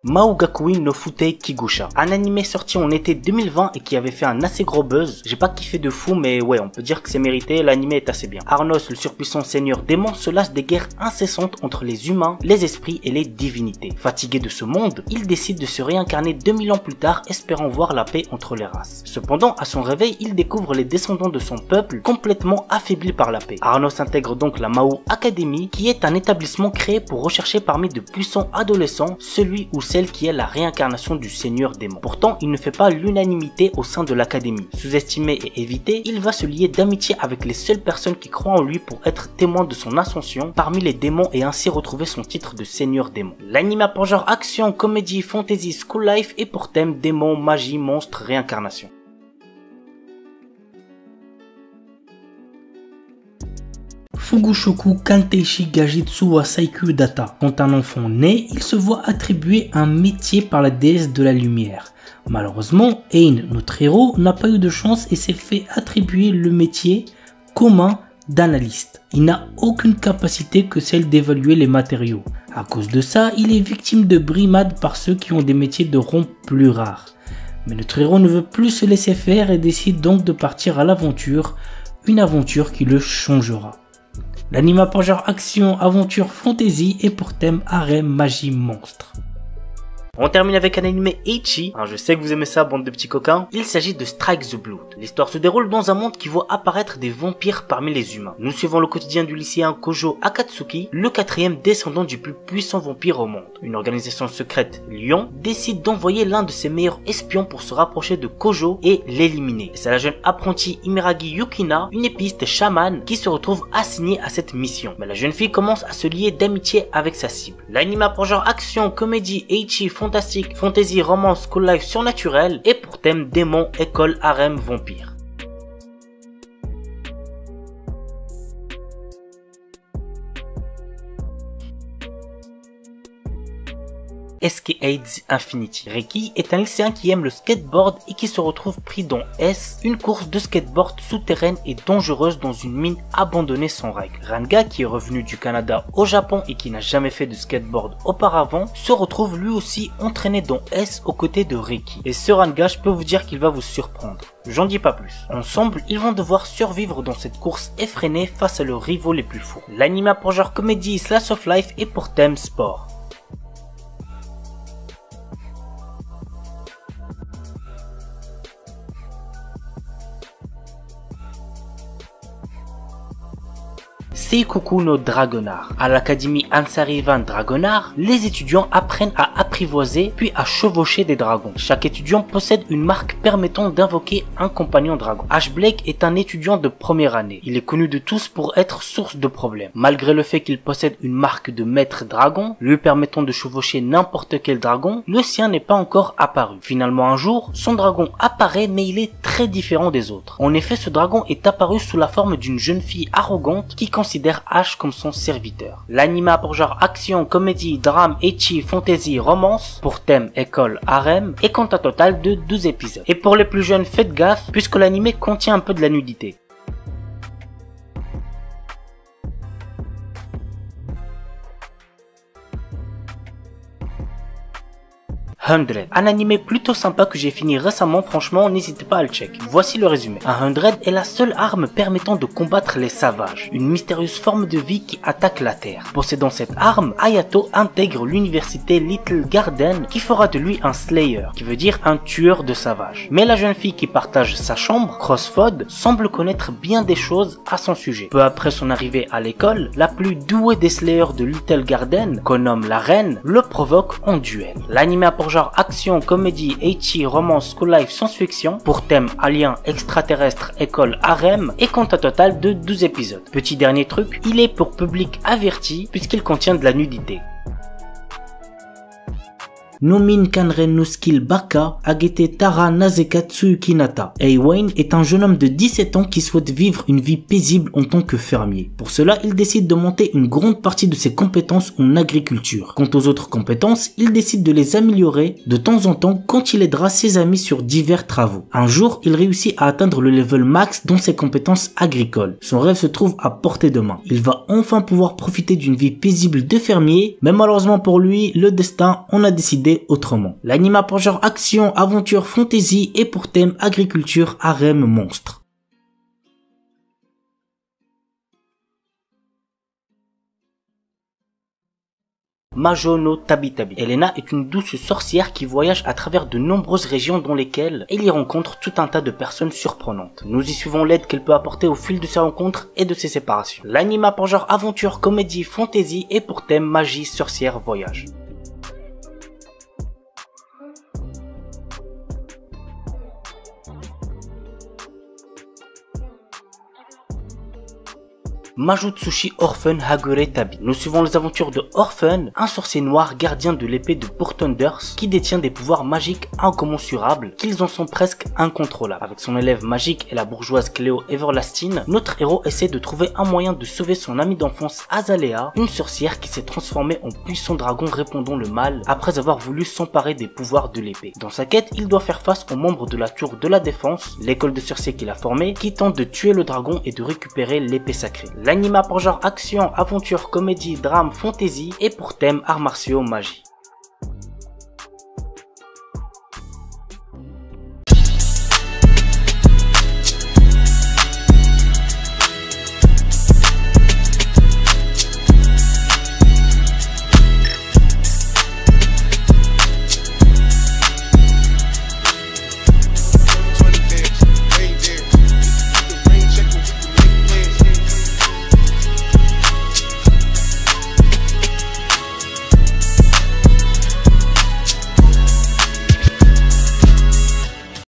Maugakui no Futei Kigusha, un animé sorti en été 2020 et qui avait fait un assez gros buzz. J'ai pas kiffé de fou, mais ouais, on peut dire que c'est mérité, l'animé est assez bien. Arnos, le surpuissant seigneur démon, se lasse des guerres incessantes entre les humains, les esprits et les divinités. Fatigué de ce monde, il décide de se réincarner 2000 ans plus tard, espérant voir la paix entre les races. Cependant, à son réveil, il découvre les descendants de son peuple complètement affaiblis par la paix. Arnos intègre donc la Mao Academy, qui est un établissement créé pour rechercher parmi de puissants adolescents celui ou celle qui est la réincarnation du seigneur démon. Pourtant, il ne fait pas l'unanimité au sein de l'académie. Sous-estimé et évité, il va se lier d'amitié avec les seules personnes qui croient en lui pour être témoins de son ascension parmi les démons et ainsi retrouver son titre de seigneur démon. L'anime a pour genre action, comédie, fantasy, school life et pour thème démon, magie, monstre, réincarnation. Fugushoku Kanteishi Gajitsu wa Saikyu Data. Quand un enfant naît, il se voit attribuer un métier par la déesse de la lumière. Malheureusement, Ein, notre héros, n'a pas eu de chance et s'est fait attribuer le métier commun d'analyste. Il n'a aucune capacité que celle d'évaluer les matériaux. À cause de ça, il est victime de brimades par ceux qui ont des métiers de rang plus rares. Mais notre héros ne veut plus se laisser faire et décide donc de partir à l'aventure, une aventure qui le changera. L'anime a pour genre action, aventure, fantasy et pour thème harem, magie, monstre. On termine avec un anime ecchi, je sais que vous aimez ça bande de petits coquins. Il s'agit de Strike the Blood. L'histoire se déroule dans un monde qui voit apparaître des vampires parmi les humains. Nous suivons le quotidien du lycéen Kojo Akatsuki, le quatrième descendant du plus puissant vampire au monde. Une organisation secrète, Lion, décide d'envoyer l'un de ses meilleurs espions pour se rapprocher de Kojo et l'éliminer. C'est la jeune apprentie Imeragi Yukina, une épiste chamane, qui se retrouve assignée à cette mission. Mais la jeune fille commence à se lier d'amitié avec sa cible. L'anime a pour genre action, comédie, ecchi, fantastique, fantasy, romance, school life, surnaturel et pour thème démon, école, harem, vampire. SK-AIDS Infinity. Reiki est un lycéen qui aime le skateboard et qui se retrouve pris dans S, une course de skateboard souterraine et dangereuse dans une mine abandonnée sans règles. Ranga, qui est revenu du Canada au Japon et qui n'a jamais fait de skateboard auparavant, se retrouve lui aussi entraîné dans S aux côtés de Reiki. Et ce Ranga, je peux vous dire qu'il va vous surprendre. J'en dis pas plus. Ensemble, ils vont devoir survivre dans cette course effrénée face à leurs rivaux les plus fous. L'anime a pour genre comédie, slash of life et pour thème sport. Seikoku no Dragonar. À l'académie Ansarivan Dragonar, les étudiants apprennent à apprivoiser puis à chevaucher des dragons. Chaque étudiant possède une marque permettant d'invoquer un compagnon dragon. Ash Blake est un étudiant de première année. Il est connu de tous pour être source de problèmes. Malgré le fait qu'il possède une marque de maître dragon, lui permettant de chevaucher n'importe quel dragon, le sien n'est pas encore apparu. Finalement un jour, son dragon apparaît mais il est très différent des autres. En effet, ce dragon est apparu sous la forme d'une jeune fille arrogante qui considère Ash comme son serviteur. L'anime a pour genre action, comédie, drame, ecchi, fantasy, romance, pour thème école, harem, et compte un total de 12 épisodes. Et pour les plus jeunes, faites gaffe, puisque l'anime contient un peu de la nudité. Un animé plutôt sympa que j'ai fini récemment, franchement n'hésitez pas à le check. Voici le résumé. Un 100 est la seule arme permettant de combattre les savages, une mystérieuse forme de vie qui attaque la Terre. Possédant cette arme, Hayato intègre l'université Little Garden qui fera de lui un Slayer, qui veut dire un tueur de sauvages. Mais la jeune fille qui partage sa chambre, Crossford, semble connaître bien des choses à son sujet. Peu après son arrivée à l'école, la plus douée des Slayers de Little Garden, qu'on nomme la reine, le provoque en duel. L'anime a pour genre action, comédie, ecchi, romance, school life, science-fiction, pour thème alien, extraterrestre, école, harem, et compte un total de 12 épisodes. Petit dernier truc, il est pour public averti puisqu'il contient de la nudité. Nomin Kanren no Skill Baka Agete Tara Nazeka Tsuyukinata. Eiwain est un jeune homme de 17 ans qui souhaite vivre une vie paisible en tant que fermier. Pour cela, il décide de monter une grande partie de ses compétences en agriculture. Quant aux autres compétences, il décide de les améliorer de temps en temps quand il aidera ses amis sur divers travaux. Un jour, il réussit à atteindre le level max dans ses compétences agricoles. Son rêve se trouve à portée de main. Il va enfin pouvoir profiter d'une vie paisible de fermier, mais malheureusement pour lui, le destin en a décidé procéder autrement. L'anime a pour genre action, aventure, fantasy et pour thème agriculture, harem, monstre. Majo no Tabi Tabi. Elena est une douce sorcière qui voyage à travers de nombreuses régions dans lesquelles elle y rencontre tout un tas de personnes surprenantes. Nous y suivons l'aide qu'elle peut apporter au fil de ses rencontres et de ses séparations. L'anime a pour genre aventure, comédie, fantasy et pour thème magie, sorcière, voyage. Majutsushi Orphan Hagure Tabi. Nous suivons les aventures de Orphan, un sorcier noir gardien de l'épée de Burthunders qui détient des pouvoirs magiques incommensurables, qu'ils en sont presque incontrôlables. Avec son élève magique et la bourgeoise Cléo Everlasting, notre héros essaie de trouver un moyen de sauver son amie d'enfance Azalea, une sorcière qui s'est transformée en puissant dragon répandant le mal après avoir voulu s'emparer des pouvoirs de l'épée. Dans sa quête, il doit faire face aux membres de la tour de la défense, l'école de sorciers qu'il a formée, qui tente de tuer le dragon et de récupérer l'épée sacrée. L'anime a pour genre action, aventure, comédie, drame, fantasy et pour thème arts martiaux, magie.